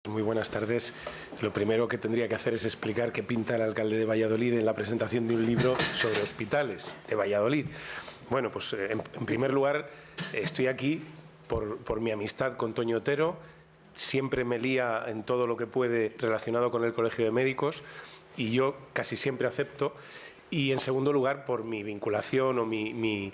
Muy buenas tardes. Lo primero que tendría que hacer es explicar qué pinta el alcalde de Valladolid en la presentación de un libro sobre hospitales de Valladolid. Bueno, pues en primer lugar estoy aquí por mi amistad con Toño Otero. Siempre me lía en todo lo que puede relacionado con el Colegio de Médicos y yo casi siempre acepto. Y en segundo lugar, por mi vinculación o mi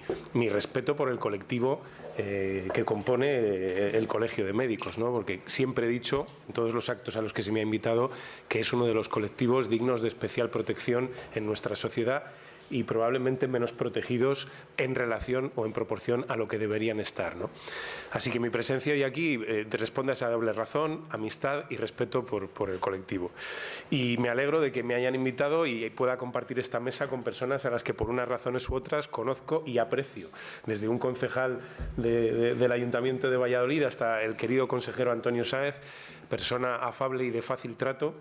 respeto por el colectivo que compone el Colegio de Médicos, ¿no? Porque siempre he dicho, en todos los actos a los que se me ha invitado, que es uno de los colectivos dignos de especial protección en nuestra sociedad y probablemente menos protegidos en relación o en proporción a lo que deberían estar, ¿no? Así que mi presencia hoy aquí responde a esa doble razón, amistad y respeto por el colectivo. Y me alegro de que me hayan invitado y pueda compartir esta mesa con personas a las que por unas razones u otras conozco y aprecio, desde un concejal del Ayuntamiento de Valladolid hasta el querido consejero Antonio Sáez, persona afable y de fácil trato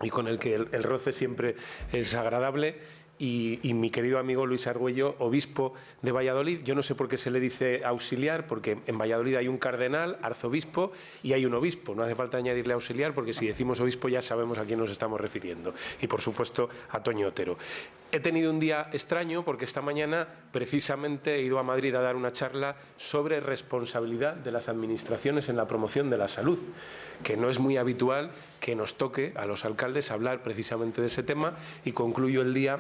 y con el que el roce siempre es agradable. Y mi querido amigo Luis Argüello, obispo de Valladolid. Yo no sé por qué se le dice auxiliar, porque en Valladolid hay un cardenal, arzobispo, y hay un obispo. No hace falta añadirle auxiliar, porque si decimos obispo ya sabemos a quién nos estamos refiriendo. Y, por supuesto, a Toño Otero. He tenido un día extraño porque esta mañana precisamente he ido a Madrid a dar una charla sobre responsabilidad de las administraciones en la promoción de la salud, que no es muy habitual que nos toque a los alcaldes hablar precisamente de ese tema, y concluyo el día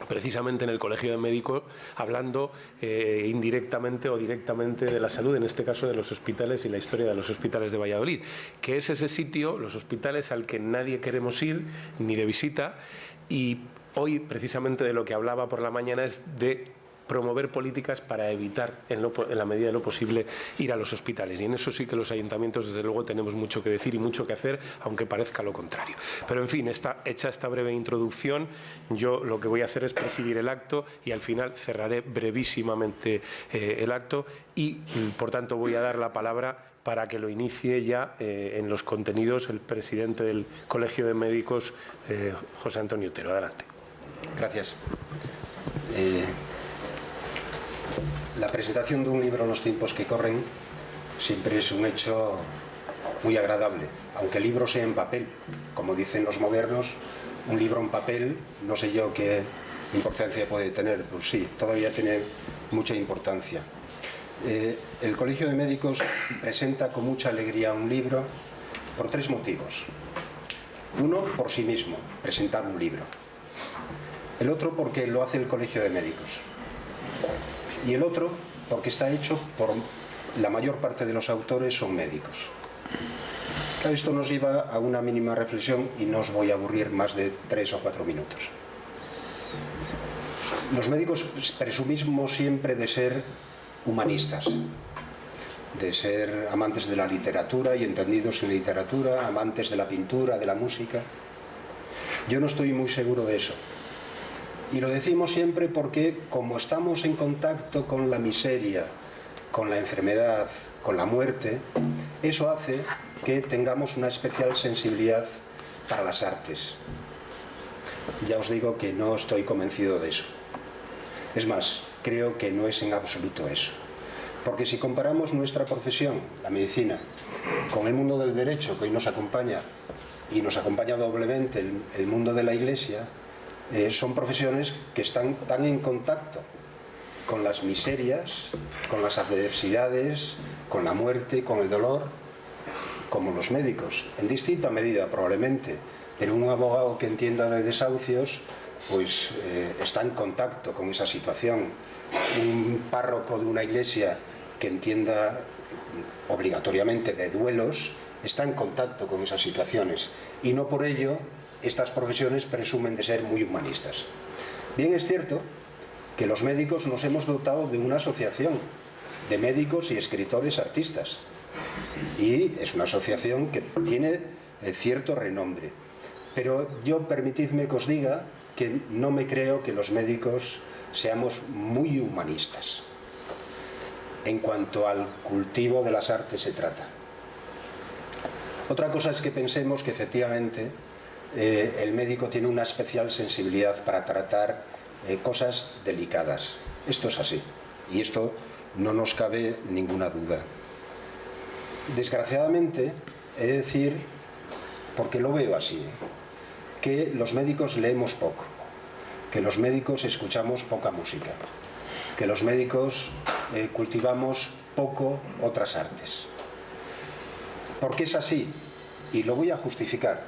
precisamente en el Colegio de Médicos, hablando indirectamente o directamente de la salud, en este caso de los hospitales y la historia de los hospitales de Valladolid, que es ese sitio, los hospitales, al que nadie queremos ir, ni de visita, y hoy precisamente de lo que hablaba por la mañana es de promover políticas para evitar, en la medida de lo posible, ir a los hospitales. Y en eso sí que los ayuntamientos, desde luego, tenemos mucho que decir y mucho que hacer, aunque parezca lo contrario. Pero, en fin, hecha esta breve introducción, yo lo que voy a hacer es presidir el acto y al final cerraré brevísimamente el acto y, por tanto, voy a dar la palabra para que lo inicie ya en los contenidos el presidente del Colegio de Médicos, José Antonio Otero. Adelante. Gracias. La presentación de un libro en los tiempos que corren siempre es un hecho muy agradable, aunque el libro sea en papel. Como dicen los modernos, un libro en papel, no sé yo qué importancia puede tener, pues sí, todavía tiene mucha importancia. El Colegio de Médicos presenta con mucha alegría un libro por tres motivos. Uno, por sí mismo, presentar un libro. El otro, porque lo hace el Colegio de Médicos. Y el otro, porque está hecho por la mayor parte de los autores son médicos. Claro, esto nos lleva a una mínima reflexión y no os voy a aburrir más de 3 o 4 minutos. Los médicos presumimos siempre de ser humanistas, de ser amantes de la literatura y entendidos en literatura, amantes de la pintura, de la música. Yo no estoy muy seguro de eso. Y lo decimos siempre porque, como estamos en contacto con la miseria, con la enfermedad, con la muerte, eso hace que tengamos una especial sensibilidad para las artes. Ya os digo que no estoy convencido de eso. Es más, creo que no es en absoluto eso. Porque si comparamos nuestra profesión, la medicina, con el mundo del derecho que hoy nos acompaña, y nos acompaña doblemente el mundo de la Iglesia, son profesiones que están tan en contacto con las miserias, con las adversidades, con la muerte, con el dolor, como los médicos, en distinta medida probablemente, pero un abogado que entienda de desahucios pues está en contacto con esa situación. Un párroco de una iglesia que entienda obligatoriamente de duelos está en contacto con esas situaciones, y no por ello estas profesiones presumen de ser muy humanistas. Bien, es cierto que los médicos nos hemos dotado de una asociación de médicos y escritores artistas, y es una asociación que tiene cierto renombre, pero yo permitidme que os diga que no me creo que los médicos seamos muy humanistas en cuanto al cultivo de las artes se trata. Otra cosa es que pensemos que efectivamente el médico tiene una especial sensibilidad para tratar cosas delicadas. Esto es así, y esto no nos cabe ninguna duda. Desgraciadamente, he de decir, porque lo veo así, que los médicos leemos poco, que los médicos escuchamos poca música, que los médicos cultivamos poco otras artes. ¿Por qué es así? Y lo voy a justificar.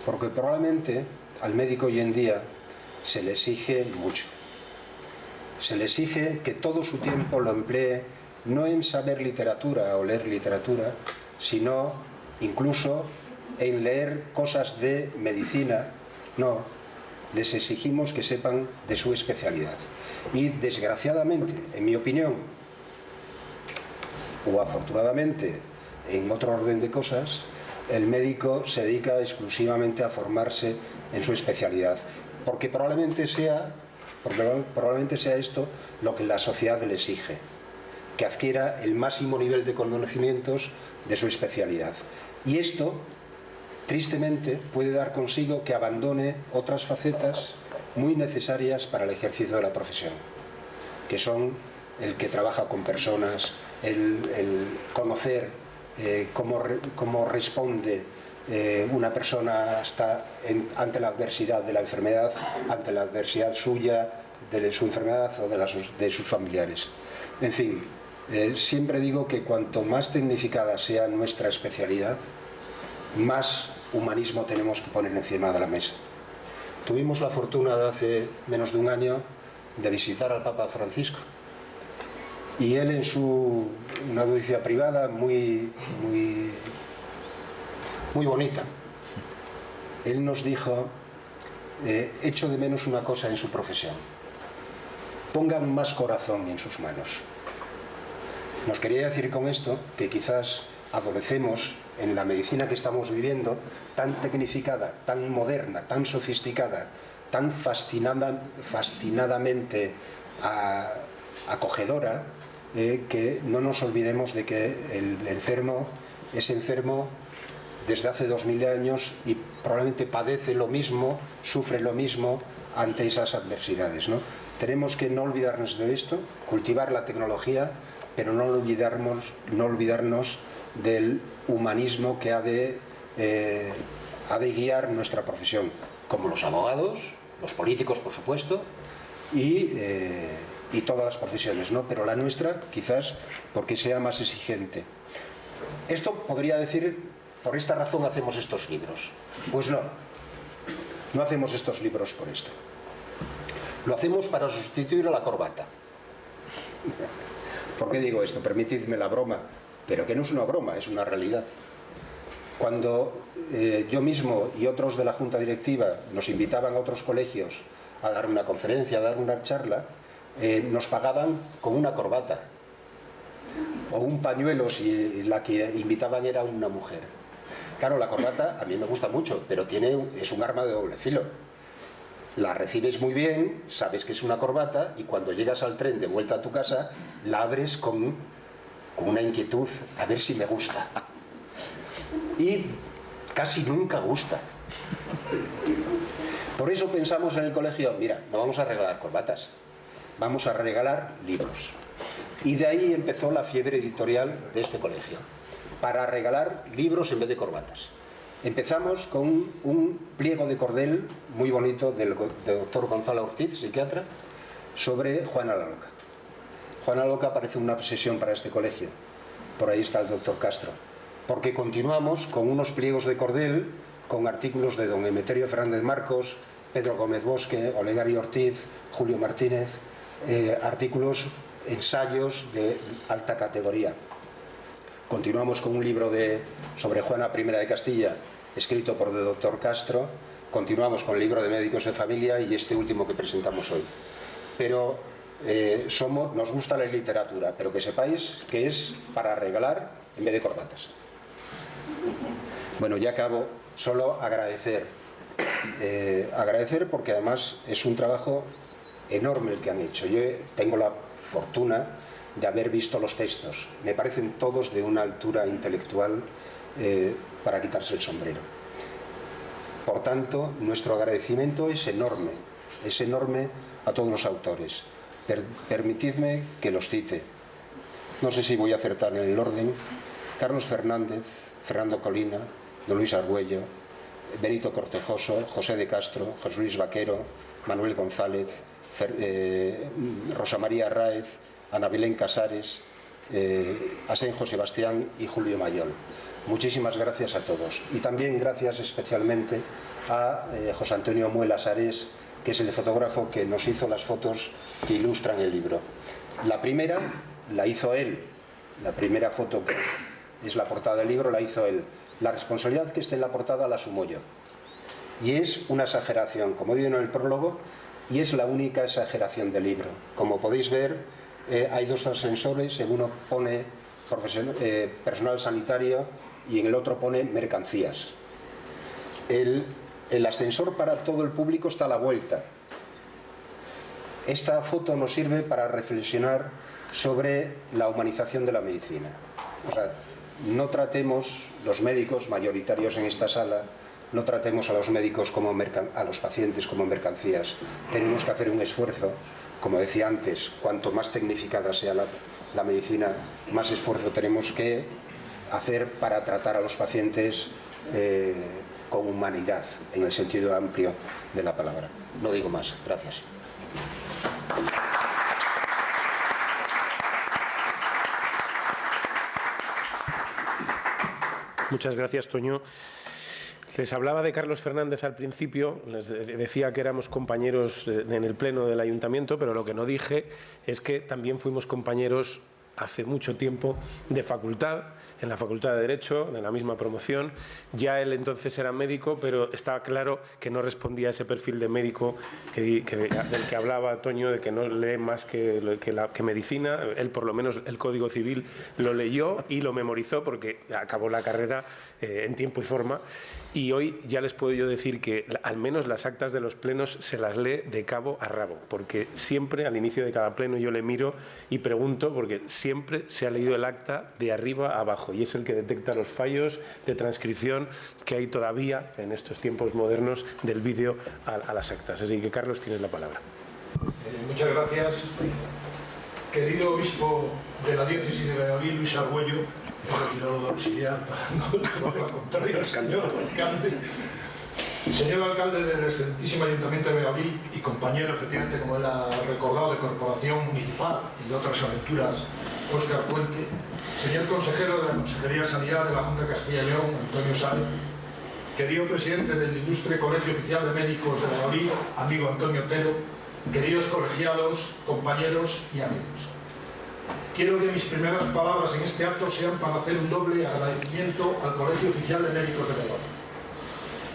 Porque probablemente al médico hoy en día se le exige mucho. Se le exige que todo su tiempo lo emplee no en saber literatura o leer literatura, sino incluso en leer cosas de medicina. No, les exigimos que sepan de su especialidad. Y desgraciadamente, en mi opinión, o afortunadamente, en otro orden de cosas, el médico se dedica exclusivamente a formarse en su especialidad, porque probablemente sea esto lo que la sociedad le exige, que adquiera el máximo nivel de conocimientos de su especialidad. Y esto, tristemente, puede dar consigo que abandone otras facetas muy necesarias para el ejercicio de la profesión, que son el que trabaja con personas, el conocer cómo responde una persona ante la adversidad de la enfermedad, ante la adversidad suya, de su enfermedad o de sus familiares. En fin, siempre digo que cuanto más tecnificada sea nuestra especialidad, más humanismo tenemos que poner encima de la mesa. Tuvimos la fortuna de hace menos de un año de visitar al Papa Francisco. Y él, en una audiencia privada muy bonita, él nos dijo: echo de menos una cosa en su profesión, pongan más corazón en sus manos. Nos quería decir con esto que quizás adolecemos en la medicina que estamos viviendo, tan tecnificada, tan moderna, tan sofisticada, tan fascinadamente acogedora, que no nos olvidemos de que el enfermo es enfermo desde hace 2000 años y probablemente padece lo mismo, sufre lo mismo ante esas adversidades, ¿no? Tenemos que no olvidarnos de esto, cultivar la tecnología, pero no olvidarnos del humanismo que ha de guiar nuestra profesión, como los abogados, los políticos, por supuesto, y todas las profesiones, ¿no? Pero la nuestra, quizás, porque sea más exigente. Esto podría decir, por esta razón hacemos estos libros. Pues no hacemos estos libros por esto. Lo hacemos para sustituir a la corbata. ¿Por qué digo esto? Permitidme la broma, pero que no es una broma, es una realidad. Cuando yo mismo y otros de la Junta Directiva nos invitaban a otros colegios a dar una conferencia, a dar una charla, nos pagaban con una corbata o un pañuelo si la que invitaban era una mujer. Claro, la corbata a mí me gusta mucho, pero es un arma de doble filo. La recibes muy bien, sabes que es una corbata, y cuando llegas al tren de vuelta a tu casa, la abres con una inquietud, a ver si me gusta. Y casi nunca gusta. Por eso pensamos en el colegio: mira, no vamos a regalar corbatas, vamos a regalar libros. Y de ahí empezó la fiebre editorial de este colegio, para regalar libros en vez de corbatas. Empezamos con un pliego de cordel muy bonito del doctor Gonzalo Ortiz, psiquiatra, sobre Juana la Loca. Juana la Loca parece una obsesión para este colegio. Por ahí está el doctor Castro. Porque continuamos con unos pliegos de cordel con artículos de don Emeterio Fernández Marcos, Pedro Gómez Bosque, Olegario Ortiz, Julio Martínez, artículos, ensayos de alta categoría. Continuamos con un libro sobre Juana I de Castilla, escrito por el doctor Castro. Continuamos con el libro de médicos de familia y este último que presentamos hoy. Pero nos gusta la literatura, pero que sepáis que es para regalar en vez de corbatas. Bueno, ya acabo. Solo agradecer porque además es un trabajo enorme el que han hecho. Yo tengo la fortuna de haber visto los textos. Me parecen todos de una altura intelectual para quitarse el sombrero. Por tanto, nuestro agradecimiento es enorme a todos los autores. Permitidme que los cite. No sé si voy a acertar en el orden. Carlos Fernández, Fernando Colina, don Luis Argüello, Benito Cortejoso, José de Castro, José Luis Vaquero, Manuel González, Rosa María Ráez, Ana Belén Casares, Asenjo Sebastián y Julio Mayol. Muchísimas gracias a todos. Y también gracias especialmente a José Antonio Muelas Ares, que es el fotógrafo que nos hizo las fotos que ilustran el libro. La primera la hizo él, la primera foto que es la portada del libro la hizo él. La responsabilidad que esté en la portada la asumo yo. Y es una exageración, como digo en el prólogo, y es la única exageración del libro. Como podéis ver, hay dos ascensores, en uno pone personal sanitario y en el otro pone mercancías. El ascensor para todo el público está a la vuelta. Esta foto nos sirve para reflexionar sobre la humanización de la medicina. O sea, no tratemos, los médicos mayoritarios en esta sala, no tratemos a los médicos como a los pacientes como mercancías. Tenemos que hacer un esfuerzo, como decía antes, cuanto más tecnificada sea la medicina, más esfuerzo tenemos que hacer para tratar a los pacientes con humanidad, en el sentido amplio de la palabra. No digo más. Gracias. Muchas gracias, Toño. Les hablaba de Carlos Fernández al principio, les decía que éramos compañeros en el pleno del ayuntamiento, pero lo que no dije es que también fuimos compañeros hace mucho tiempo de facultad, en la Facultad de Derecho, en la misma promoción. Ya él entonces era médico, pero estaba claro que no respondía a ese perfil de médico del que hablaba Toño, de que no lee más que medicina. Él, por lo menos, el Código Civil lo leyó y lo memorizó porque acabó la carrera en tiempo y forma. Y hoy ya les puedo yo decir que al menos las actas de los plenos se las lee de cabo a rabo, porque siempre al inicio de cada pleno yo le miro y pregunto, porque siempre se ha leído el acta de arriba a abajo y es el que detecta los fallos de transcripción que hay todavía en estos tiempos modernos del vídeo a las actas. Así que, Carlos, tienes la palabra. Muchas gracias. Querido obispo de la diócesis de Valladolid, Luis Argüello, he retirado de auxiliar para no tomar la contraria al señor alcalde. Señor alcalde del excelentísimo Ayuntamiento de Valladolid y compañero, efectivamente, como él ha recordado, de Corporación Municipal y de otras aventuras, Óscar Puente. Señor consejero de la Consejería de Sanidad de la Junta de Castilla y León, Antonio Sáenz. Querido presidente del Ilustre Colegio Oficial de Médicos de Valladolid, amigo Antonio Otero. Queridos colegiados, compañeros y amigos. Quiero que mis primeras palabras en este acto sean para hacer un doble agradecimiento al Colegio Oficial de Médicos de Valladolid.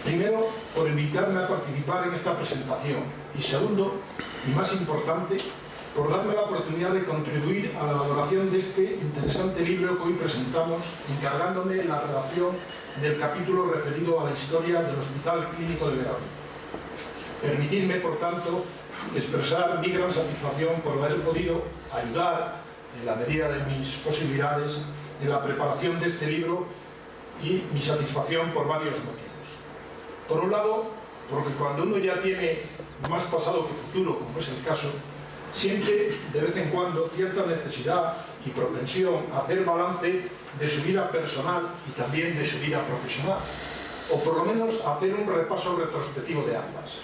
Primero, por invitarme a participar en esta presentación y segundo, y más importante, por darme la oportunidad de contribuir a la elaboración de este interesante libro que hoy presentamos, encargándome la redacción del capítulo referido a la historia del Hospital Clínico de Valladolid. Permitidme, por tanto, expresar mi gran satisfacción por haber podido ayudar, en la medida de mis posibilidades, en la preparación de este libro y mi satisfacción por varios motivos. Por un lado, porque cuando uno ya tiene más pasado que futuro, como es el caso, siente de vez en cuando cierta necesidad y propensión a hacer balance de su vida personal y también de su vida profesional, o por lo menos hacer un repaso retrospectivo de ambas.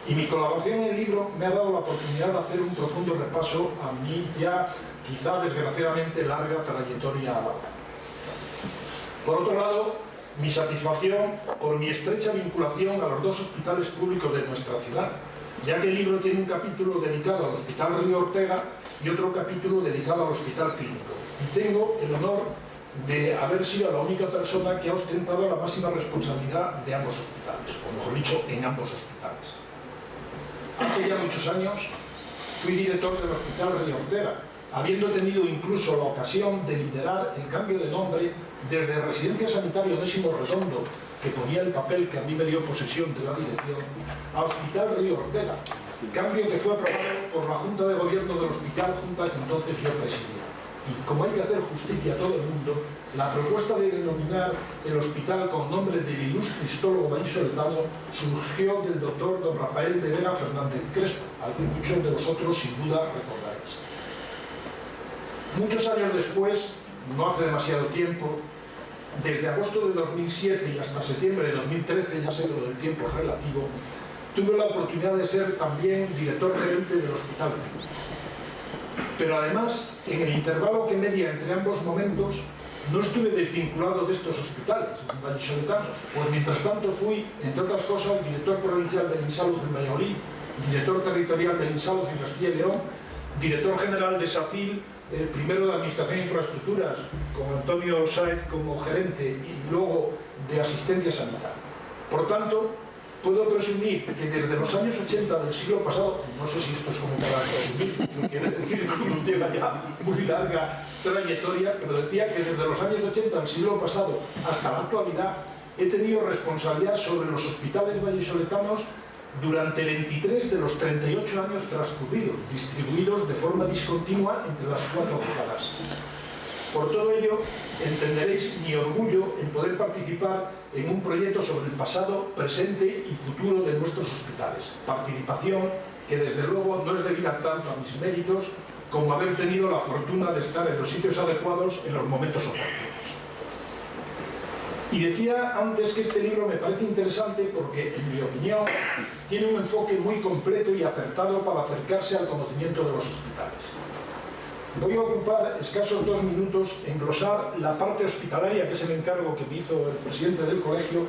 Y mi colaboración en el libro me ha dado la oportunidad de hacer un profundo repaso a mi ya, quizá desgraciadamente, larga trayectoria laboral. Por otro lado, mi satisfacción por mi estrecha vinculación a los dos hospitales públicos de nuestra ciudad, ya que el libro tiene un capítulo dedicado al Hospital Río Ortega y otro capítulo dedicado al Hospital Clínico. Y tengo el honor de haber sido la única persona que ha ostentado la máxima responsabilidad de ambos hospitales, o mejor dicho, en ambos hospitales. Hace ya muchos años fui director del Hospital Río Ortega, habiendo tenido incluso la ocasión de liderar el cambio de nombre desde Residencia Sanitaria Onésimo Redondo, que ponía el papel que a mí me dio posesión de la dirección, a Hospital Río Ortega, cambio que fue aprobado por la Junta de Gobierno del Hospital, junta que entonces yo presidía. Y como hay que hacer justicia a todo el mundo, la propuesta de denominar el hospital con nombre del ilustre histólogo vallisoletano surgió del doctor don Rafael de Vega Fernández Crespo, al que muchos de vosotros sin duda recordáis. Muchos años después, no hace demasiado tiempo, desde agosto de 2007 y hasta septiembre de 2013, ya sé que lo del tiempo es relativo, tuve la oportunidad de ser también director gerente del hospital. Pero además, en el intervalo que media entre ambos momentos, no estuve desvinculado de estos hospitales vallisoletanos, pues mientras tanto fui, entre otras cosas, director provincial del INSALUD en Valladolid, director territorial del INSALUD en Castilla y León, director general de SACIL, primero de Administración e Infraestructuras, con Antonio Sáez como gerente, y luego de Asistencia Sanitaria. Por tanto, puedo presumir que desde los años 80 del siglo pasado, no sé si esto es como para presumir, no quiere decir que uno lleva ya muy larga trayectoria, pero decía que desde los años 80 del siglo pasado hasta la actualidad he tenido responsabilidad sobre los hospitales vallisoletanos durante 23 de los 38 años transcurridos, distribuidos de forma discontinua entre las 4 décadas. Por todo ello, entenderéis mi orgullo en poder participar en un proyecto sobre el pasado, presente y futuro de nuestros hospitales. Participación que desde luego no es debida tanto a mis méritos como haber tenido la fortuna de estar en los sitios adecuados en los momentos oportunos. Y decía antes que este libro me parece interesante porque, en mi opinión, tiene un enfoque muy completo y acertado para acercarse al conocimiento de los hospitales. Voy a ocupar escasos 2 minutos en glosar la parte hospitalaria, que es el encargo que me hizo el presidente del colegio,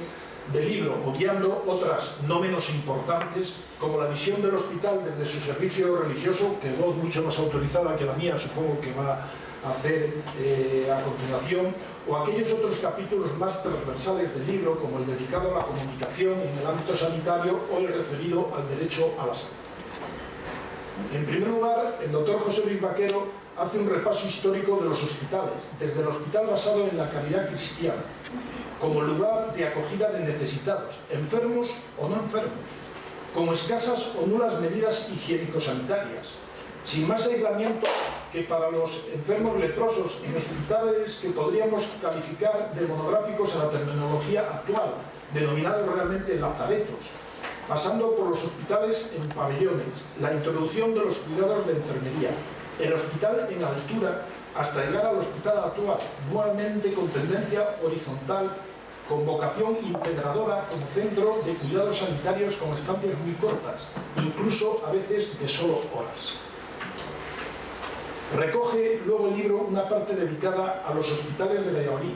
del libro, obviando otras no menos importantes, como la visión del hospital desde su servicio religioso, que es mucho más autorizada que la mía, supongo que va a hacer a continuación, o aquellos otros capítulos más transversales del libro, como el dedicado a la comunicación en el ámbito sanitario o el referido al derecho a la salud. En primer lugar, el doctor José Luis Vaquero hace un repaso histórico de los hospitales, desde el hospital basado en la caridad cristiana, como lugar de acogida de necesitados, enfermos o no enfermos, con escasas o nulas medidas higiénico-sanitarias, sin más aislamiento que para los enfermos leprosos en hospitales que podríamos calificar de monográficos en la terminología actual, denominados realmente lazaretos, pasando por los hospitales en pabellones, la introducción de los cuidados de enfermería, el hospital en altura, hasta llegar al hospital actual, nuevamente con tendencia horizontal, con vocación integradora como centro de cuidados sanitarios con estancias muy cortas, incluso a veces de solo horas. Recoge luego el libro una parte dedicada a los hospitales de Valladolid,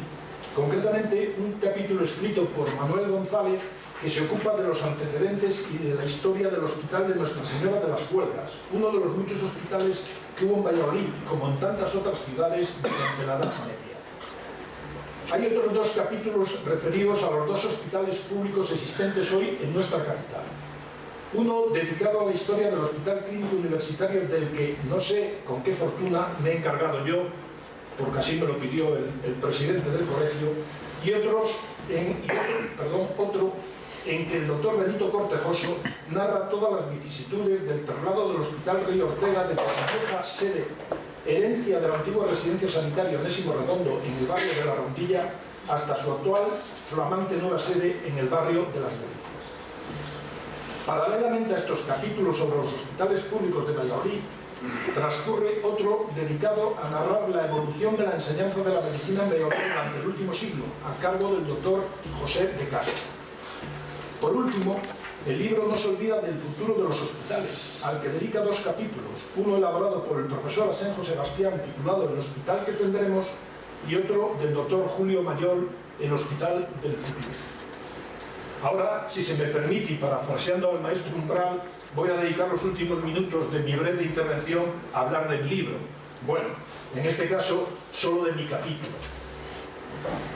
concretamente un capítulo escrito por Manuel González que se ocupa de los antecedentes y de la historia del Hospital de Nuestra Señora de las Huelgas, uno de los muchos hospitales que hubo en Valladolid, como en tantas otras ciudades durante la Edad Media. Hay otros 2 capítulos referidos a los 2 hospitales públicos existentes hoy en nuestra capital. Uno dedicado a la historia del Hospital Clínico Universitario, del que no sé con qué fortuna me he encargado yo, porque así me lo pidió el presidente del colegio, y otro en que el doctor Benito Cortejoso narra todas las vicisitudes del traslado del Hospital Rey Ortega de su vieja sede, herencia de la antigua residencia sanitaria Onésimo Redondo en el barrio de La Rondilla, hasta su actual flamante nueva sede en el barrio de Las Delicias. Paralelamente a estos capítulos sobre los hospitales públicos de Valladolid, transcurre otro dedicado a narrar la evolución de la enseñanza de la medicina en Valladolid durante el último siglo, a cargo del doctor José de Castro. Por último, el libro no se olvida del futuro de los hospitales, al que dedica 2 capítulos, uno elaborado por el profesor Asenjo Sebastián, titulado El hospital que tendremos, y otro del doctor Julio Mayol, El hospital del futuro. Ahora, si se me permite, y parafraseando al maestro Umbral, voy a dedicar los últimos minutos de mi breve intervención a hablar del libro. Bueno, en este caso, solo de mi capítulo.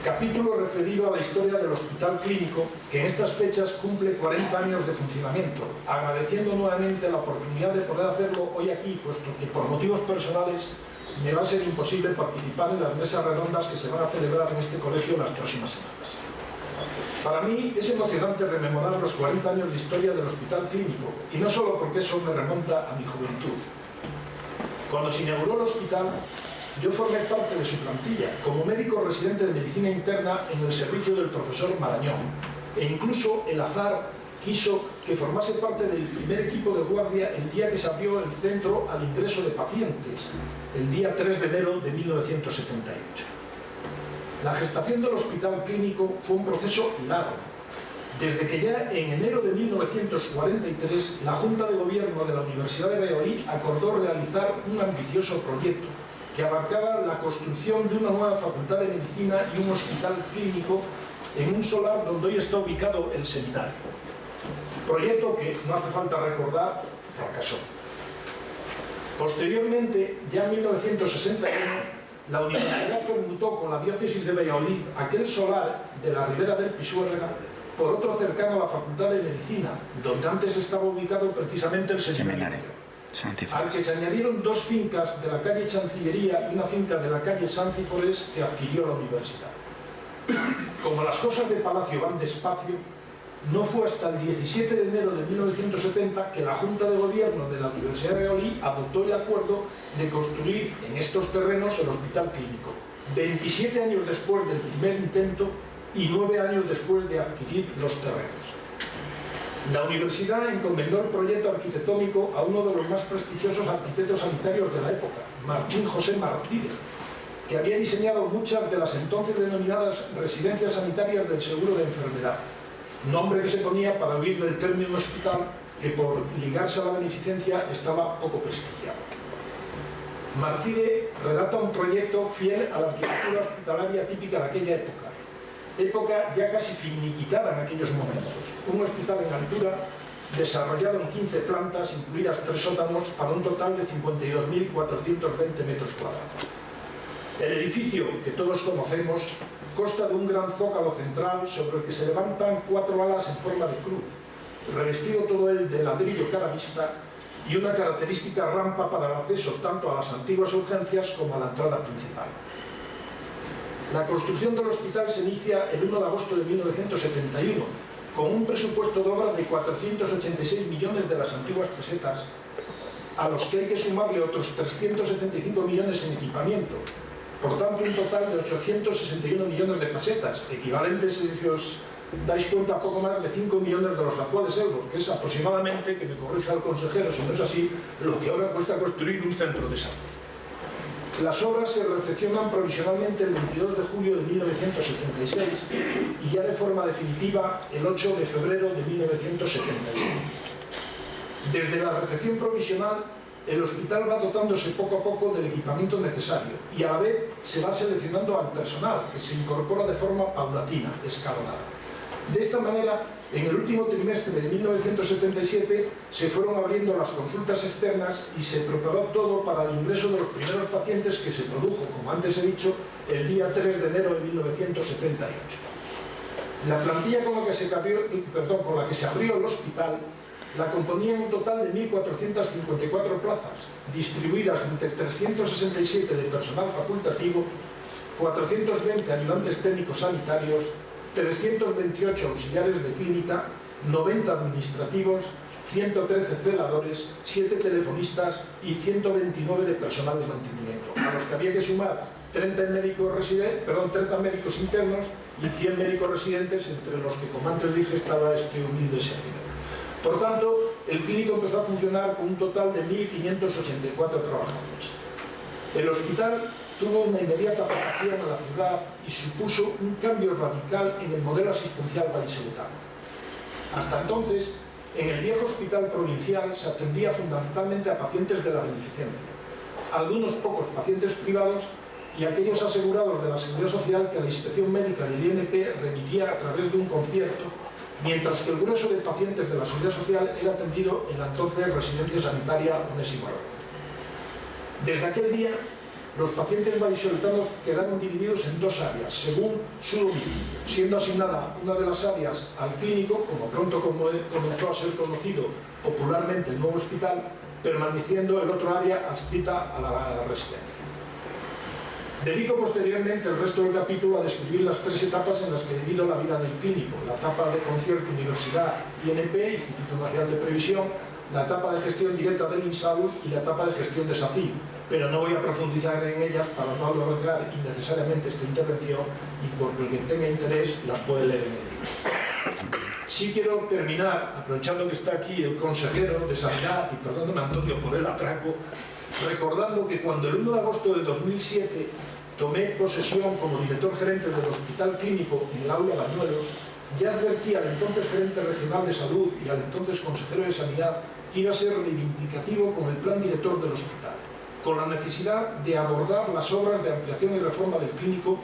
Capítulo referido a la historia del Hospital Clínico, que en estas fechas cumple 40 años de funcionamiento, agradeciendo nuevamente la oportunidad de poder hacerlo hoy aquí, puesto que por motivos personales me va a ser imposible participar en las mesas redondas que se van a celebrar en este colegio las próximas semanas. Para mí es emocionante rememorar los 40 años de historia del Hospital Clínico, y no solo porque eso me remonta a mi juventud. Cuando se inauguró el hospital, yo formé parte de su plantilla como médico residente de medicina interna en el servicio del profesor Marañón, e incluso el azar quiso que formase parte del primer equipo de guardia el día que se abrió el centro al ingreso de pacientes, el día 3 de enero de 1978. La gestación del hospital clínico fue un proceso largo, desde que ya en enero de 1943 la Junta de Gobierno de la Universidad de Valladolid acordó realizar un ambicioso proyecto que abarcaba la construcción de una nueva facultad de medicina y un hospital clínico en un solar donde hoy está ubicado el seminario. Proyecto que, no hace falta recordar, fracasó. Posteriormente, ya en 1961, la universidad permutó con la diócesis de Valladolid aquel solar de la ribera del Pisuerga por otro cercano a la Facultad de Medicina, donde antes estaba ubicado precisamente el seminario, al que se añadieron 2 fincas de la calle Chancillería y una finca de la calle Santípolis que adquirió la universidad. Como las cosas de Palacio van despacio, no fue hasta el 17 de enero de 1970 que la Junta de Gobierno de la Universidad de Valladolid adoptó el acuerdo de construir en estos terrenos el hospital clínico, 27 años después del primer intento y 9 años después de adquirir los terrenos. La universidad encomendó el proyecto arquitectónico a uno de los más prestigiosos arquitectos sanitarios de la época, Martín José Martínez, que había diseñado muchas de las entonces denominadas residencias sanitarias del seguro de enfermedad, nombre que se ponía para huir del término hospital que por ligarse a la beneficencia estaba poco prestigiado. Marcide redacta un proyecto fiel a la arquitectura hospitalaria típica de aquella época ya casi finiquitada en aquellos momentos. Un hospital en altura desarrollado en 15 plantas, incluidas 3 sótanos, para un total de 52.420 metros cuadrados. El edificio, que todos conocemos, consta de un gran zócalo central sobre el que se levantan 4 alas en forma de cruz, revestido todo él de ladrillo cada vista y una característica rampa para el acceso tanto a las antiguas urgencias como a la entrada principal. La construcción del hospital se inicia el 1 de agosto de 1971, con un presupuesto de obra de 486 millones de las antiguas pesetas, a los que hay que sumarle otros 375 millones en equipamiento. Por tanto, un total de 861 millones de pesetas, equivalentes, si os dais cuenta, poco más de 5 millones de los actuales euros, que es aproximadamente, que me corrija el consejero si no es así, lo que ahora cuesta construir un centro de salud. Las obras se recepcionan provisionalmente el 22 de julio de 1976 y ya de forma definitiva el 8 de febrero de 1976. Desde la recepción provisional, el hospital va dotándose poco a poco del equipamiento necesario y a la vez se va seleccionando al personal, que se incorpora de forma paulatina, escalonada. De esta manera, en el último trimestre de 1977 se fueron abriendo las consultas externas y se preparó todo para el ingreso de los primeros pacientes, que se produjo, como antes he dicho, el día 3 de enero de 1978. La plantilla con la que se abrió el hospital la componían un total de 1.454 plazas, distribuidas entre 367 de personal facultativo, 420 ayudantes técnicos sanitarios, 328 auxiliares de clínica, 90 administrativos, 113 celadores, 7 telefonistas y 129 de personal de mantenimiento, a los que había que sumar 30 médicos internos y 100 médicos residentes, entre los que, como antes dije, estaba este humilde servidor. Por tanto, el clínico empezó a funcionar con un total de 1.584 trabajadores. El hospital tuvo una inmediata adaptación a la ciudad y supuso un cambio radical en el modelo asistencial vallisoletano. Hasta entonces, en el viejo hospital provincial se atendía fundamentalmente a pacientes de la beneficencia, algunos pocos pacientes privados y aquellos asegurados de la Seguridad Social que la Inspección Médica del INP remitía a través de un concierto, mientras que el grueso de pacientes de la Seguridad Social era atendido en la entonces Residencia Sanitaria Onésimo Arroyo. Desde aquel día, los pacientes vallisoletanos quedaron divididos en 2 áreas, según su domicilio, siendo asignada una de las áreas al clínico, como pronto comenzó a ser conocido popularmente el nuevo hospital, permaneciendo el otro área adscrita a la residencia. Dedico posteriormente el resto del capítulo a describir las 3 etapas en las que divido la vida del clínico: la etapa de concierto Universidad INP, Instituto Nacional de Previsión, la etapa de gestión directa del INSALUD y la etapa de gestión de SACIL, pero no voy a profundizar en ellas para no alargar innecesariamente esta intervención, y porque el que tenga interés las puede leer en el libro. Sí quiero terminar, aprovechando que está aquí el consejero de Sanidad, y perdóname Antonio por el atraco, recordando que cuando el 1 de agosto de 2007 tomé posesión como director gerente del Hospital Clínico en el Aula Bañuelos, ya advertí al entonces gerente regional de salud y al entonces consejero de sanidad que iba a ser reivindicativo con el plan director del hospital, con la necesidad de abordar las obras de ampliación y reforma del clínico,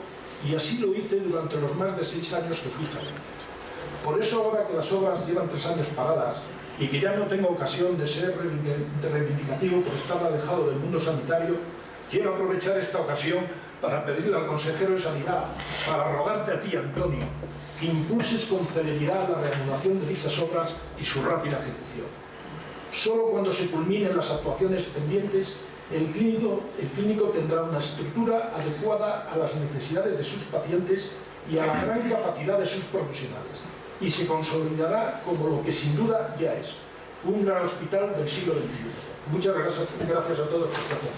y así lo hice durante los más de 6 años que fui gerente. Por eso, ahora que las obras llevan 3 años paradas y que ya no tengo ocasión de ser reivindicativo por estar alejado del mundo sanitario, quiero aprovechar esta ocasión para pedirle al consejero de Sanidad, para rogarte a ti, Antonio, que impulses con celeridad la reanudación de dichas obras y su rápida ejecución. Solo cuando se culminen las actuaciones pendientes, el clínico tendrá una estructura adecuada a las necesidades de sus pacientes y a la gran capacidad de sus profesionales, y se consolidará como lo que sin duda ya es, un gran hospital del siglo XXI. Muchas gracias a todos por esta atención.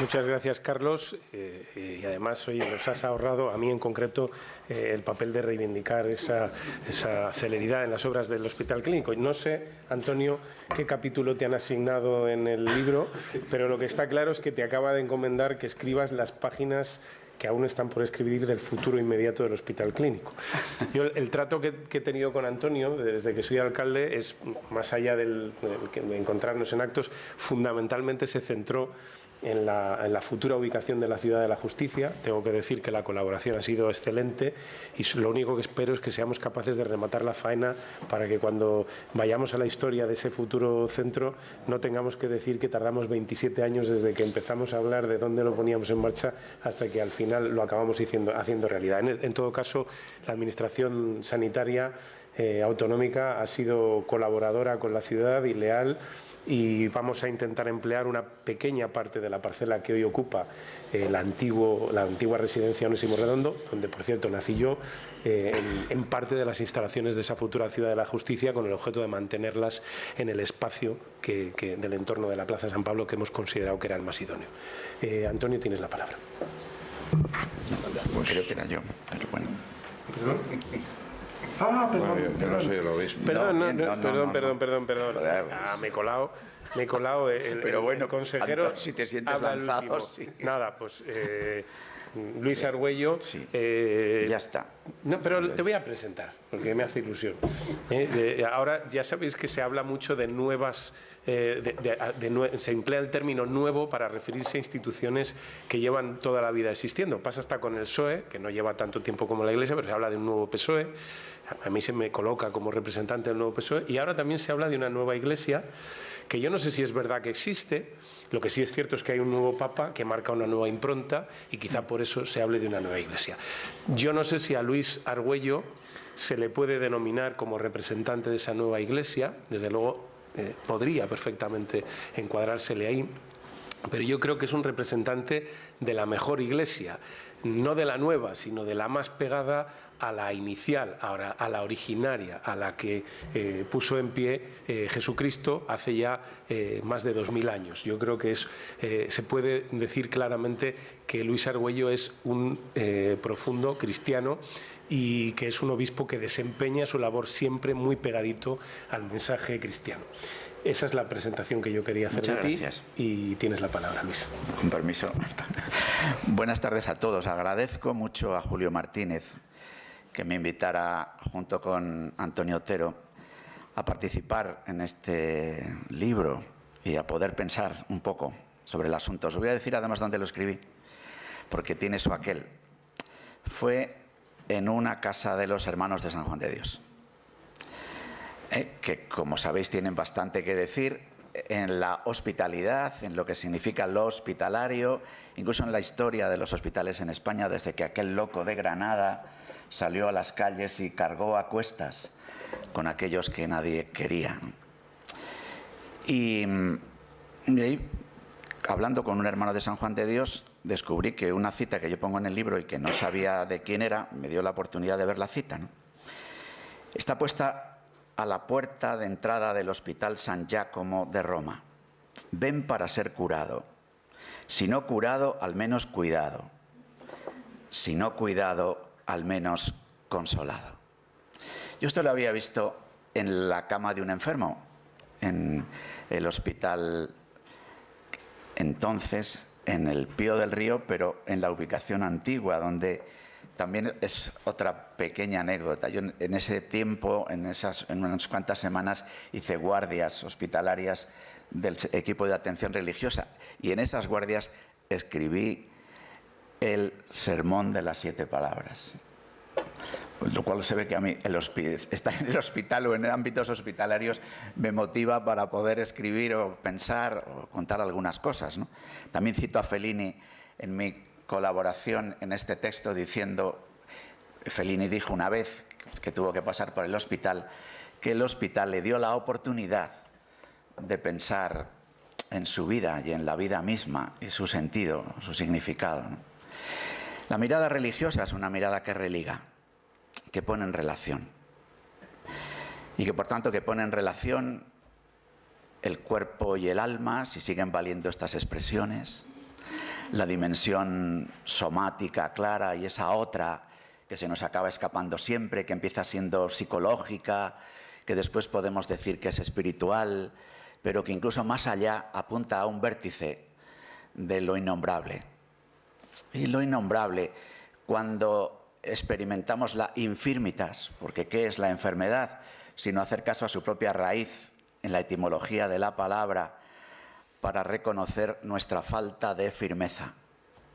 Muchas gracias, Carlos. Y además, oye, nos has ahorrado, a mí en concreto, el papel de reivindicar esa celeridad en las obras del Hospital Clínico. No sé, Antonio, qué capítulo te han asignado en el libro, pero lo que está claro es que te acaba de encomendar que escribas las páginas que aún están por escribir del futuro inmediato del Hospital Clínico. Yo, el trato que he tenido con Antonio desde que soy alcalde es, más allá de encontrarnos en actos, fundamentalmente se centró en la futura ubicación de la Ciudad de la Justicia. Tengo que decir que la colaboración ha sido excelente y lo único que espero es que seamos capaces de rematar la faena para que cuando vayamos a la historia de ese futuro centro no tengamos que decir que tardamos 27 años desde que empezamos a hablar de dónde lo poníamos en marcha hasta que al final lo acabamos haciendo realidad. En todo caso, la Administración Sanitaria autonómica ha sido colaboradora con la ciudad y leal, y vamos a intentar emplear una pequeña parte de la parcela que hoy ocupa la antigua residencia Onésimo Redondo, donde por cierto nací yo, en parte de las instalaciones de esa futura Ciudad de la Justicia, con el objeto de mantenerlas en el espacio del entorno de la Plaza San Pablo, que hemos considerado que era el más idóneo. Antonio, tienes la palabra. Pues creo que era yo, pero bueno. ¿Perdón? Ah, perdón. Yo no soy el obispo. Perdón. Me he colado. Pero bueno, el consejero. Antón, si te sientes lanzado, sí. Nada, pues Luis Argüello. Sí. Ya está. No, pero te voy a presentar, porque me hace ilusión. Ahora ya sabéis que se habla mucho de nuevas. Se emplea el término nuevo para referirse a instituciones que llevan toda la vida existiendo. Pasa hasta con el PSOE, que no lleva tanto tiempo como la Iglesia, pero se habla de un nuevo PSOE. A mí se me coloca como representante del nuevo PSOE, y ahora también se habla de una nueva Iglesia, que yo no sé si es verdad que existe. Lo que sí es cierto es que hay un nuevo Papa que marca una nueva impronta, y quizá por eso se hable de una nueva Iglesia. Yo no sé si a Luis Argüello se le puede denominar como representante de esa nueva Iglesia. Desde luego podría perfectamente encuadrársele ahí, pero yo creo que es un representante de la mejor Iglesia, no de la nueva, sino de la más pegada a la inicial, a la originaria, a la que puso en pie Jesucristo hace ya más de 2000 años. Yo creo que se puede decir claramente que Luis Argüello es un profundo cristiano, y que es un obispo que desempeña su labor siempre muy pegadito al mensaje cristiano. Esa es la presentación que yo quería hacer de ti. Gracias. Y tienes la palabra, Luis. Con permiso. Buenas tardes a todos. Agradezco mucho a Julio Martínez que me invitara, junto con Antonio Otero, a participar en este libro y a poder pensar un poco sobre el asunto. Os voy a decir además dónde lo escribí, porque tiene su aquel. Fue en una casa de los hermanos de San Juan de Dios, que, como sabéis, tienen bastante que decir en la hospitalidad, en lo que significa lo hospitalario, incluso en la historia de los hospitales en España, desde que aquel loco de Granada salió a las calles y cargó a cuestas con aquellos que nadie quería. Y ahí, hablando con un hermano de San Juan de Dios, descubrí que una cita que yo pongo en el libro y que no sabía de quién era, me dio la oportunidad de ver la cita, ¿no? Está puesta a la puerta de entrada del Hospital San Giacomo de Roma. Ven para ser curado. Si no curado, al menos cuidado. Si no cuidado, al menos consolado. Yo esto lo había visto en la cama de un enfermo, en el hospital entonces, en el Pío del Río, pero en la ubicación antigua, donde también es otra pequeña anécdota. Yo en ese tiempo, en unas cuantas semanas, hice guardias hospitalarias del equipo de atención religiosa y en esas guardias escribí el sermón de las 7 palabras. Lo cual se ve que a mí estar en el hospital o en ámbitos hospitalarios me motiva para poder escribir o pensar o contar algunas cosas, ¿no? También cito a Fellini en mi colaboración en este texto diciendo, Fellini dijo una vez que tuvo que pasar por el hospital, que el hospital le dio la oportunidad de pensar en su vida y en la vida misma y su sentido, su significado, ¿no? La mirada religiosa es una mirada que religa, que pone en relación y que por tanto que pone en relación el cuerpo y el alma, si siguen valiendo estas expresiones, la dimensión somática clara y esa otra que se nos acaba escapando siempre, que empieza siendo psicológica, que después podemos decir que es espiritual, pero que incluso más allá apunta a un vértice de lo innombrable. Y lo innombrable, cuando experimentamos la infirmitas, porque ¿qué es la enfermedad? Sino hacer caso a su propia raíz en la etimología de la palabra para reconocer nuestra falta de firmeza,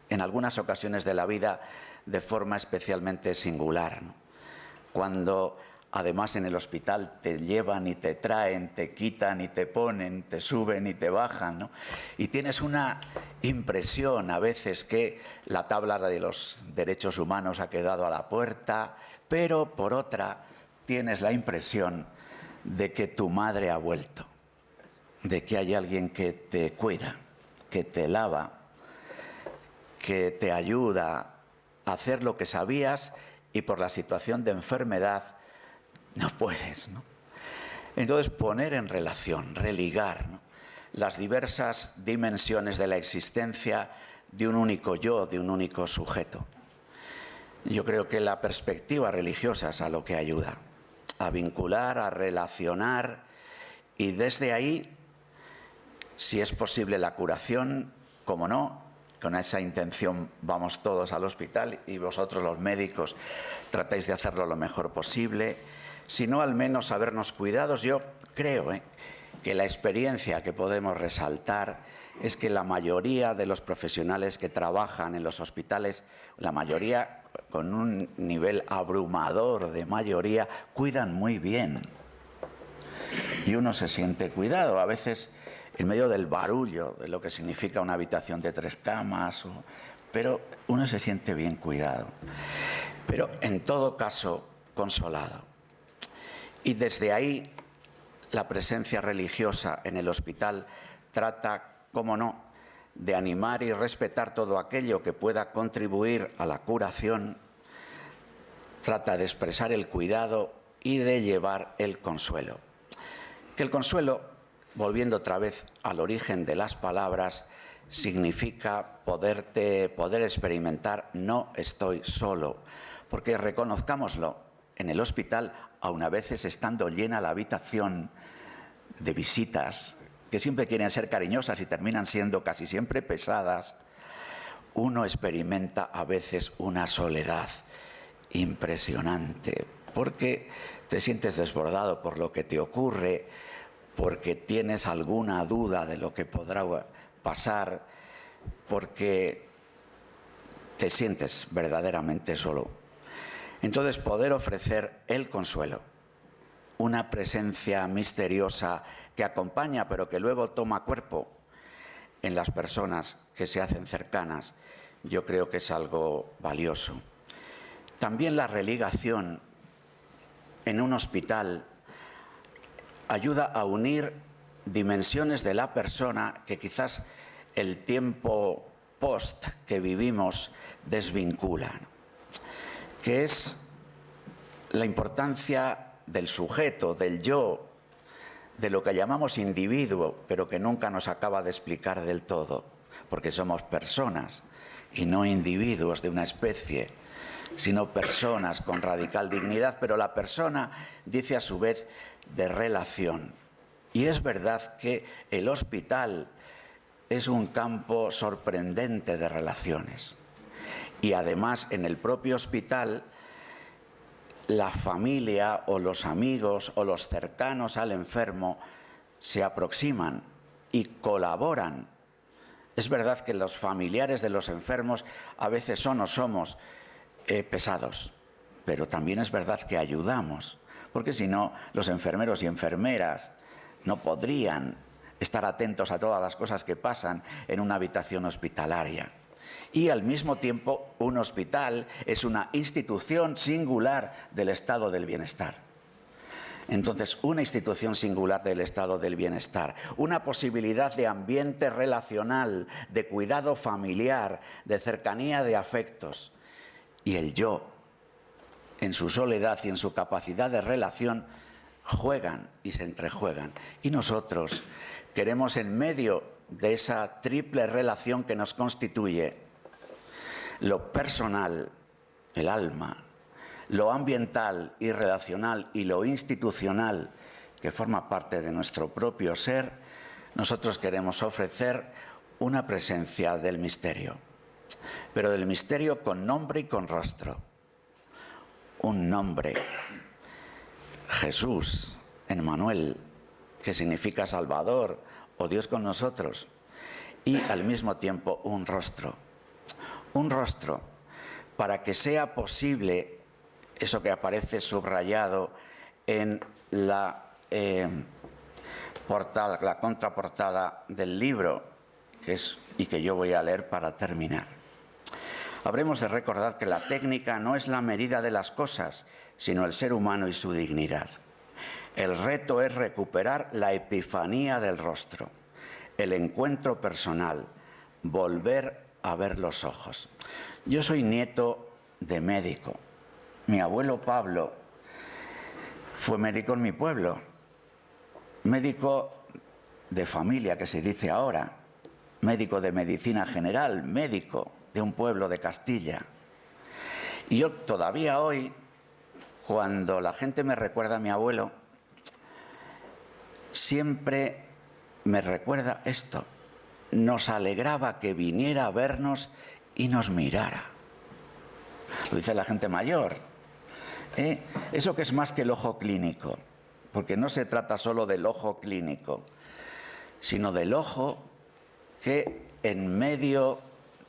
en algunas ocasiones de la vida de forma especialmente singular, ¿no? Cuando además en el hospital te llevan y te traen, te quitan y te ponen, te suben y te bajan, ¿no? Y tienes una impresión a veces que la tabla de los derechos humanos ha quedado a la puerta, pero por otra tienes la impresión de que tu madre ha vuelto, de que hay alguien que te cuida, que te lava, que te ayuda a hacer lo que sabías y por la situación de enfermedad no puedes, ¿no? Entonces poner en relación, religar, ¿no?, las diversas dimensiones de la existencia de un único yo, de un único sujeto. Yo creo que la perspectiva religiosa es a lo que ayuda, a vincular, a relacionar y desde ahí, si es posible la curación, como no, con esa intención vamos todos al hospital y vosotros los médicos tratáis de hacerlo lo mejor posible, sino al menos habernos cuidados. Yo creo que la experiencia que podemos resaltar es que la mayoría de los profesionales que trabajan en los hospitales, la mayoría con un nivel abrumador de mayoría, cuidan muy bien. Y uno se siente cuidado, a veces en medio del barullo de lo que significa una habitación de 3 camas, pero uno se siente bien cuidado. Pero en todo caso, consolado. Y desde ahí, la presencia religiosa en el hospital trata, cómo no, de animar y respetar todo aquello que pueda contribuir a la curación, trata de expresar el cuidado y de llevar el consuelo. Que el consuelo, volviendo otra vez al origen de las palabras, significa poder experimentar no estoy solo, porque reconozcámoslo, en el hospital, aun a veces estando llena la habitación de visitas, que siempre quieren ser cariñosas y terminan siendo casi siempre pesadas, uno experimenta a veces una soledad impresionante, porque te sientes desbordado por lo que te ocurre, porque tienes alguna duda de lo que podrá pasar, porque te sientes verdaderamente solo. Entonces, poder ofrecer el consuelo, una presencia misteriosa que acompaña, pero que luego toma cuerpo en las personas que se hacen cercanas, yo creo que es algo valioso. También la religación en un hospital ayuda a unir dimensiones de la persona que quizás el tiempo post que vivimos desvincula, ¿no?, que es la importancia del sujeto, del yo, de lo que llamamos individuo, pero que nunca nos acaba de explicar del todo. porque somos personas y no individuos de una especie, sino personas con radical dignidad, pero la persona dice a su vez de relación. Y es verdad que el hospital es un campo sorprendente de relaciones. Y además en el propio hospital la familia o los amigos o los cercanos al enfermo se aproximan y colaboran. Es verdad que los familiares de los enfermos a veces son o somos pesados, pero también es verdad que ayudamos, porque si no, los enfermeros y enfermeras no podrían estar atentos a todas las cosas que pasan en una habitación hospitalaria. Y al mismo tiempo, un hospital es una institución singular del estado del bienestar. Entonces, una institución singular del estado del bienestar, una posibilidad de ambiente relacional, de cuidado familiar, de cercanía de afectos. Y el yo, en su soledad y en su capacidad de relación, juegan y se entrejuegan. Y nosotros queremos, en medio de esa triple relación que nos constituye, lo personal, el alma, lo ambiental y relacional y lo institucional, que forma parte de nuestro propio ser, nosotros queremos ofrecer una presencia del misterio, pero del misterio con nombre y con rostro. Un nombre, Jesús, Emmanuel, que significa Salvador o Dios con nosotros, y al mismo tiempo un rostro para que sea posible eso que aparece subrayado en la contraportada del libro, y que yo voy a leer para terminar. Habremos de recordar que la técnica no es la medida de las cosas, sino el ser humano y su dignidad. El reto es recuperar la epifanía del rostro, el encuentro personal, volver a ver los ojos. Yo soy nieto de médico. Mi abuelo Pablo fue médico en mi pueblo, médico de familia, que se dice ahora, médico de medicina general, médico de un pueblo de Castilla. Y yo todavía hoy, cuando la gente me recuerda a mi abuelo, siempre me recuerda esto: nos alegraba que viniera a vernos y nos mirara. Lo dice la gente mayor. Eso que es más que el ojo clínico, porque no se trata solo del ojo clínico, sino del ojo que en medio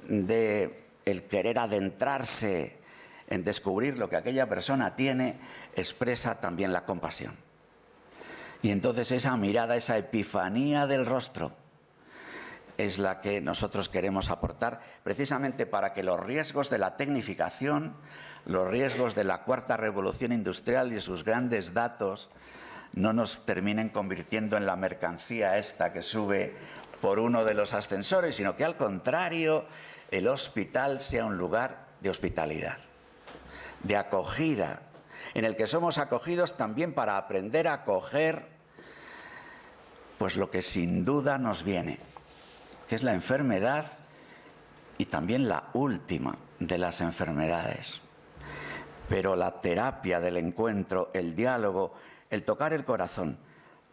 de el querer adentrarse en descubrir lo que aquella persona tiene, expresa también la compasión. Y entonces esa mirada, esa epifanía del rostro, es la que nosotros queremos aportar, precisamente para que los riesgos de la tecnificación, los riesgos de la cuarta revolución industrial y sus grandes datos no nos terminen convirtiendo en la mercancía esta que sube por uno de los ascensores, sino que al contrario, el hospital sea un lugar de hospitalidad, de acogida, en el que somos acogidos también para aprender a acoger pues lo que sin duda nos viene, que es la enfermedad y también la última de las enfermedades. Pero la terapia del encuentro, el diálogo, el tocar el corazón,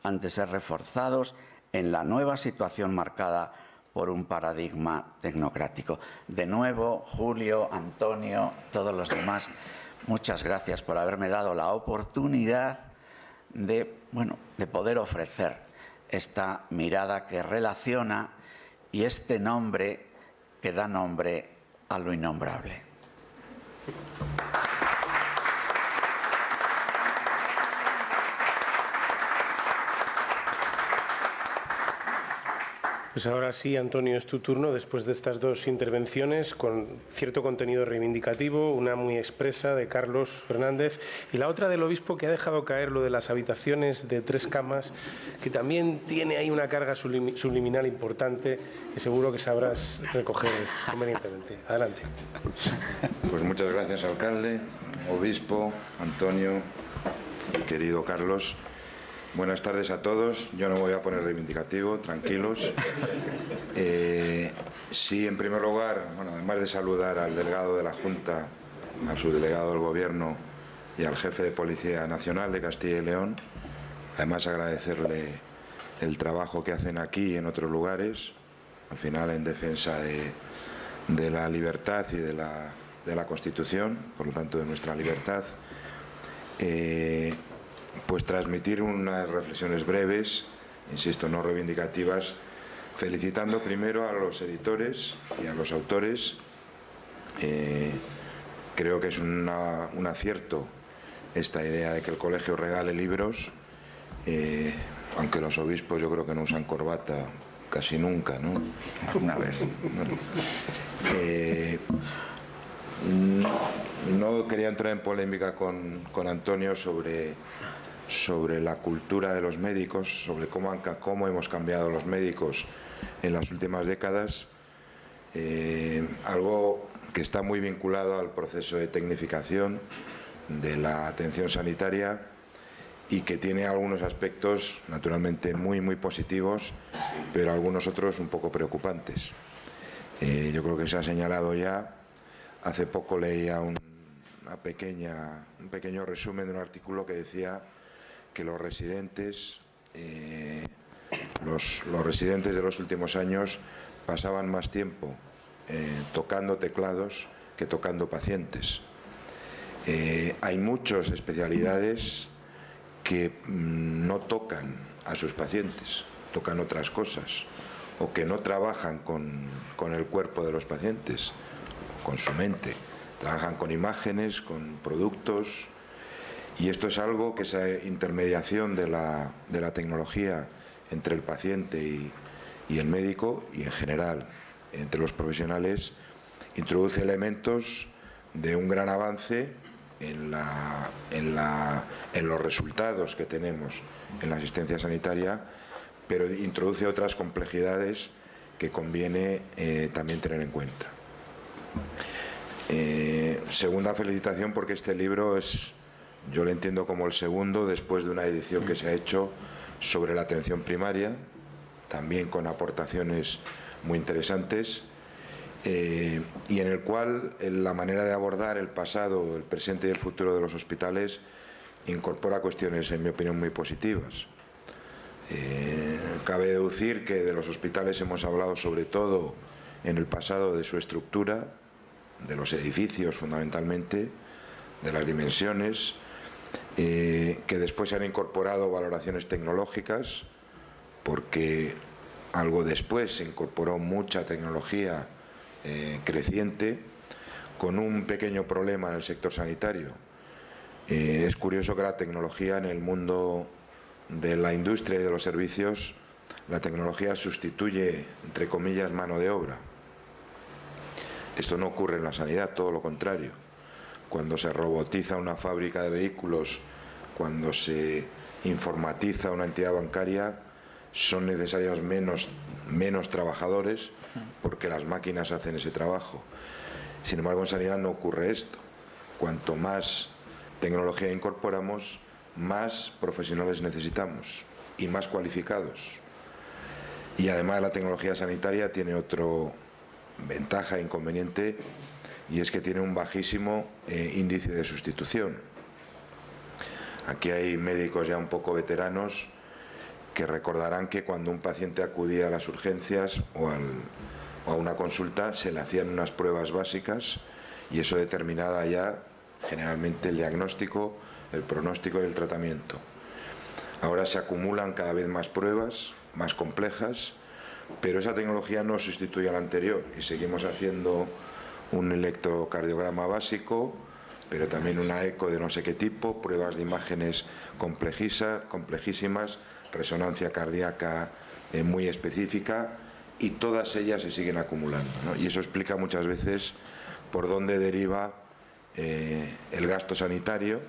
han de ser reforzados en la nueva situación marcada por un paradigma tecnocrático. De nuevo, Julio, Antonio, todos los demás, muchas gracias por haberme dado la oportunidad de poder ofrecer esta mirada que relaciona y este nombre que da nombre a lo innombrable. Pues ahora sí, Antonio, es tu turno, después de estas dos intervenciones con cierto contenido reivindicativo, una muy expresa de Carlos Fernández y la otra del obispo, que ha dejado caer lo de las habitaciones de 3 camas, que también tiene ahí una carga subliminal importante que seguro que sabrás recoger convenientemente. Adelante. Pues muchas gracias, alcalde, obispo, Antonio y querido Carlos. Buenas tardes a todos. Yo no me voy a poner reivindicativo, tranquilos. Sí, en primer lugar, bueno, además de saludar al delegado de la Junta, al subdelegado del Gobierno y al jefe de Policía Nacional de Castilla y León, además agradecerle el trabajo que hacen aquí y en otros lugares, al final en defensa de la libertad y de la Constitución, por lo tanto de nuestra libertad. Pues transmitir unas reflexiones breves, insisto, no reivindicativas, felicitando primero a los editores y a los autores. Creo que es un acierto esta idea de que el colegio regale libros, aunque los obispos yo creo que no usan corbata casi nunca, ¿no? Alguna vez. No quería entrar en polémica con Antonio sobre la cultura de los médicos, sobre cómo hemos cambiado los médicos en las últimas décadas, algo que está muy vinculado al proceso de tecnificación de la atención sanitaria y que tiene algunos aspectos naturalmente muy positivos, pero algunos otros un poco preocupantes. Yo creo que se ha señalado ya. Hace poco leía un pequeño resumen de un artículo que decía que los residentes de los últimos años pasaban más tiempo tocando teclados que tocando pacientes. Hay muchas especialidades que no tocan a sus pacientes, tocan otras cosas, o que no trabajan con el cuerpo de los pacientes, con su mente, trabajan con imágenes, con productos, y esto es algo que esa intermediación de la tecnología entre el paciente y el médico, y en general entre los profesionales, introduce elementos de un gran avance en los resultados que tenemos en la asistencia sanitaria, pero introduce otras complejidades que conviene también tener en cuenta. Segunda felicitación, porque este libro yo lo entiendo como el segundo después de una edición que se ha hecho sobre la atención primaria, también con aportaciones muy interesantes, y en el cual la manera de abordar el pasado, el presente y el futuro de los hospitales incorpora cuestiones, en mi opinión, muy positivas. Cabe deducir que de los hospitales hemos hablado sobre todo en el pasado de su estructura, de los edificios fundamentalmente, de las dimensiones, que después se han incorporado valoraciones tecnológicas, porque algo después se incorporó mucha tecnología creciente, con un pequeño problema en el sector sanitario. Es curioso que la tecnología en el mundo de la industria y de los servicios, la tecnología sustituye, entre comillas, mano de obra. Esto no ocurre en la sanidad, todo lo contrario. Cuando se robotiza una fábrica de vehículos, cuando se informatiza una entidad bancaria, son necesarios menos trabajadores, porque las máquinas hacen ese trabajo. Sin embargo, en sanidad no ocurre esto. Cuanto más tecnología incorporamos, más profesionales necesitamos y más cualificados. Y además la tecnología sanitaria tiene otra ventaja e inconveniente, y es que tiene un bajísimo índice de sustitución. Aquí hay médicos ya un poco veteranos que recordarán que cuando un paciente acudía a las urgencias o a una consulta, se le hacían unas pruebas básicas y eso determinaba ya generalmente el diagnóstico, el pronóstico y el tratamiento. Ahora se acumulan cada vez más pruebas, más complejas, pero esa tecnología no sustituye a la anterior y seguimos haciendo un electrocardiograma básico, pero también una eco de no sé qué tipo, pruebas de imágenes complejísimas, resonancia cardíaca muy específica, y todas ellas se siguen acumulando, ¿no? Y eso explica muchas veces por dónde deriva el gasto sanitario,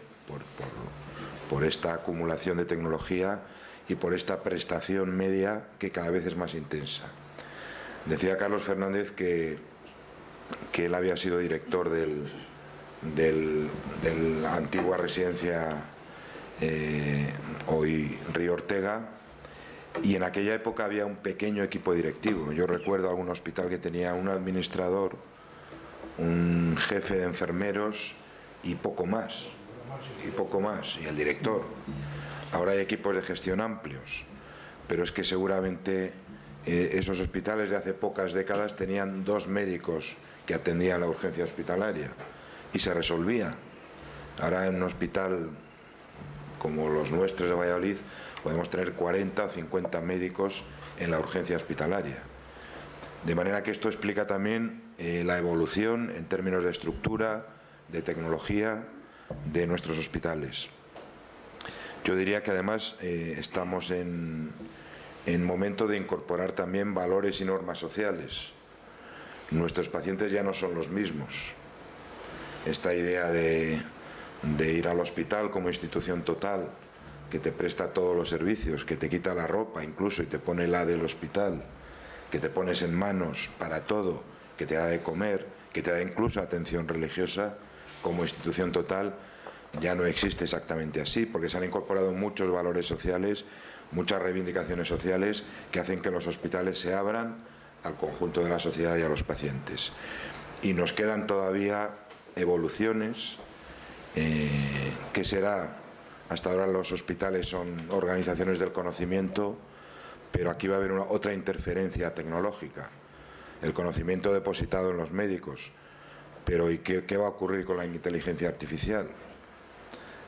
por esta acumulación de tecnología y por esta prestación media que cada vez es más intensa. Decía Carlos Fernández que él había sido director de la antigua residencia hoy Río Ortega, y en aquella época había un pequeño equipo directivo. Yo recuerdo algún hospital que tenía un administrador, un jefe de enfermeros y poco más, y el director. Ahora hay equipos de gestión amplios, pero es que seguramente esos hospitales de hace pocas décadas tenían 2 médicos que atendían la urgencia hospitalaria y se resolvía. Ahora en un hospital como los nuestros de Valladolid podemos tener 40 o 50 médicos en la urgencia hospitalaria. De manera que esto explica también la evolución en términos de estructura, de tecnología de nuestros hospitales. Yo diría que además estamos en momento de incorporar también valores y normas sociales. Nuestros pacientes ya no son los mismos. Esta idea de ir al hospital como institución total, que te presta todos los servicios, que te quita la ropa incluso y te pone la del hospital, que te pones en manos para todo, que te da de comer, que te da incluso atención religiosa como institución total, ya no existe exactamente así, porque se han incorporado muchos valores sociales, muchas reivindicaciones sociales que hacen que los hospitales se abran al conjunto de la sociedad y a los pacientes. Y nos quedan todavía evoluciones, que será, hasta ahora los hospitales son organizaciones del conocimiento, pero aquí va a haber otra interferencia tecnológica, el conocimiento depositado en los médicos. Pero ¿y qué va a ocurrir con la inteligencia artificial?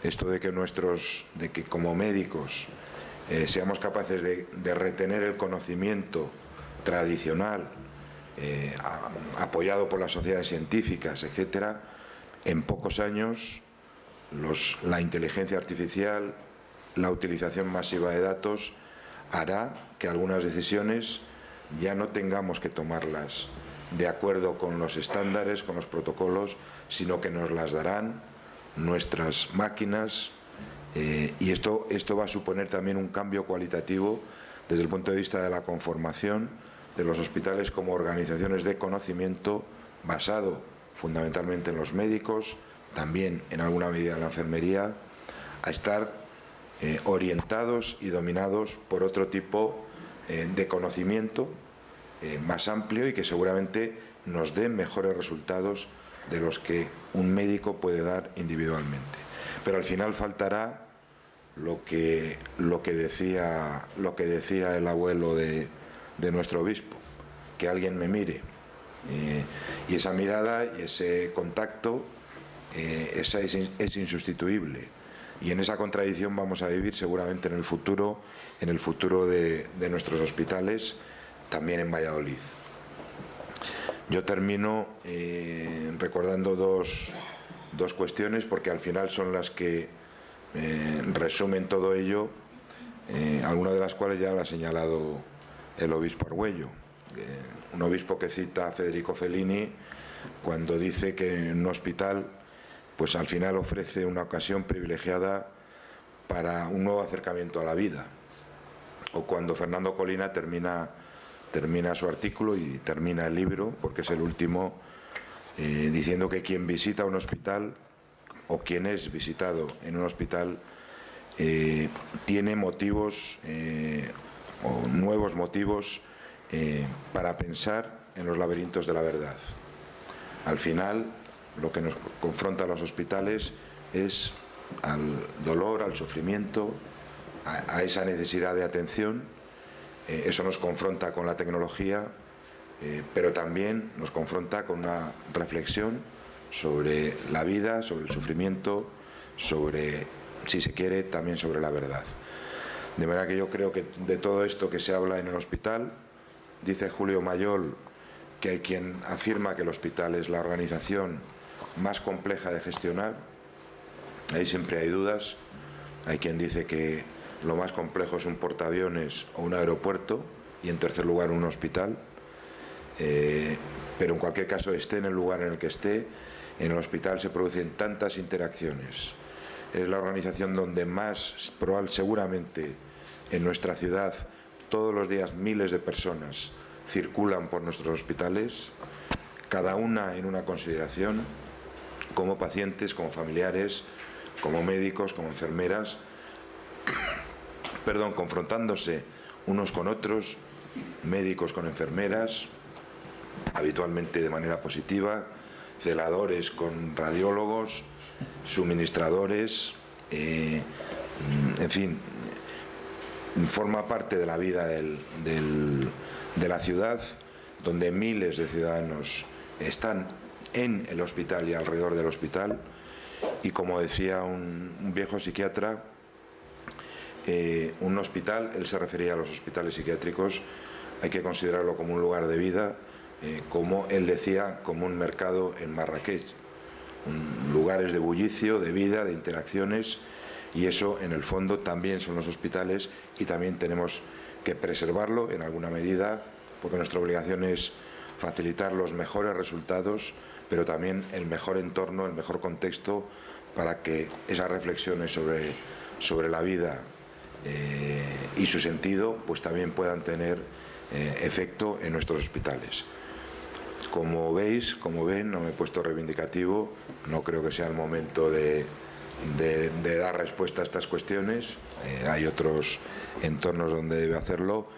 Esto de que como médicos seamos capaces de retener el conocimiento tradicional, apoyado por las sociedades científicas, etcétera, en pocos años la inteligencia artificial, la utilización masiva de datos hará que algunas decisiones ya no tengamos que tomarlas de acuerdo con los estándares, con los protocolos, sino que nos las darán nuestras máquinas, y esto va a suponer también un cambio cualitativo desde el punto de vista de la conformación de los hospitales como organizaciones de conocimiento basado fundamentalmente en los médicos, también en alguna medida en la enfermería, a estar orientados y dominados por otro tipo de conocimiento más amplio y que seguramente nos dé mejores resultados de los que un médico puede dar individualmente. Pero al final faltará lo que decía el abuelo de nuestro obispo, que alguien me mire. Y esa mirada y ese contacto es insustituible. Y en esa contradicción vamos a vivir seguramente en el futuro de nuestros hospitales, también en Valladolid. Yo termino recordando dos cuestiones, porque al final son las que resumen todo ello, algunas de las cuales ya lo ha señalado el obispo Argüello. Un obispo que cita a Federico Fellini cuando dice que en un hospital pues al final ofrece una ocasión privilegiada para un nuevo acercamiento a la vida. O cuando Fernando Colina termina su artículo y termina el libro, porque es el último, diciendo que quien visita un hospital o quien es visitado en un hospital tiene motivos o nuevos motivos para pensar en los laberintos de la verdad. Al final, lo que nos confronta a los hospitales es al dolor, al sufrimiento, a esa necesidad de atención. Eso nos confronta con la tecnología, pero también nos confronta con una reflexión sobre la vida, sobre el sufrimiento, sobre, si se quiere, también sobre la verdad. De manera que yo creo que de todo esto que se habla en el hospital, dice Julio Mayol que hay quien afirma que el hospital es la organización más compleja de gestionar. Ahí siempre hay dudas. Hay quien dice que lo más complejo es un portaaviones o un aeropuerto y en tercer lugar un hospital. Pero en cualquier caso, esté en el lugar en el que esté, en el hospital se producen tantas interacciones. Es la organización donde más, seguramente en nuestra ciudad, todos los días miles de personas circulan por nuestros hospitales, cada una en una consideración, como pacientes, como familiares, como médicos, como enfermeras, confrontándose unos con otros, médicos con enfermeras, habitualmente de manera positiva, celadores con radiólogos, suministradores, en fin, forma parte de la vida de la ciudad, donde miles de ciudadanos están en el hospital y alrededor del hospital, y como decía un viejo psiquiatra, un hospital, él se refería a los hospitales psiquiátricos, hay que considerarlo como un lugar de vida, como él decía, como un mercado en Marrakech, lugares de bullicio, de vida, de interacciones, y eso en el fondo también son los hospitales, y también tenemos que preservarlo en alguna medida, porque nuestra obligación es facilitar los mejores resultados, pero también el mejor entorno, el mejor contexto para que esas reflexiones sobre la vida y su sentido pues también puedan tener efecto en nuestros hospitales. Como veis, como ven, no me he puesto reivindicativo, no creo que sea el momento de dar respuesta a estas cuestiones, hay otros entornos donde debe hacerlo,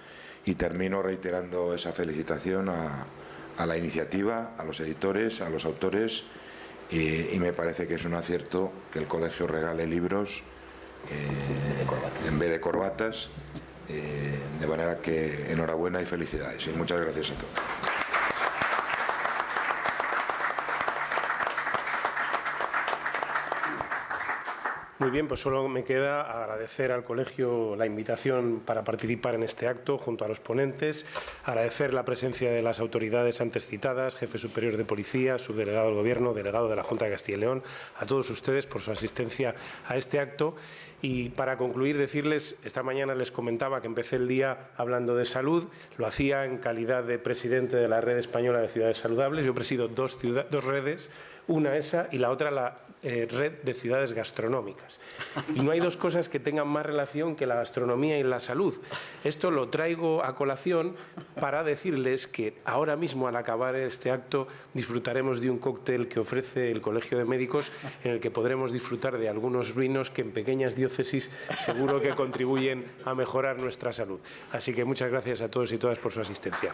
y termino reiterando esa felicitación a la iniciativa, a los editores, a los autores, y me parece que es un acierto que el colegio regale libros en vez de corbatas, de manera que enhorabuena y felicidades, y muchas gracias a todos. Muy bien, pues solo me queda agradecer al colegio la invitación para participar en este acto junto a los ponentes, agradecer la presencia de las autoridades antes citadas, jefe superior de policía, subdelegado del Gobierno, delegado de la Junta de Castilla y León, a todos ustedes por su asistencia a este acto. Y para concluir, decirles, esta mañana les comentaba que empecé el día hablando de salud, lo hacía en calidad de presidente de la Red Española de Ciudades Saludables. Yo presido dos redes, una esa y la otra la Red de Ciudades Gastronómicas. Y no hay dos cosas que tengan más relación que la gastronomía y la salud. Esto lo traigo a colación para decirles que ahora mismo, al acabar este acto, disfrutaremos de un cóctel que ofrece el Colegio de Médicos, en el que podremos disfrutar de algunos vinos que en pequeñas diócesis seguro que contribuyen a mejorar nuestra salud. Así que muchas gracias a todos y todas por su asistencia.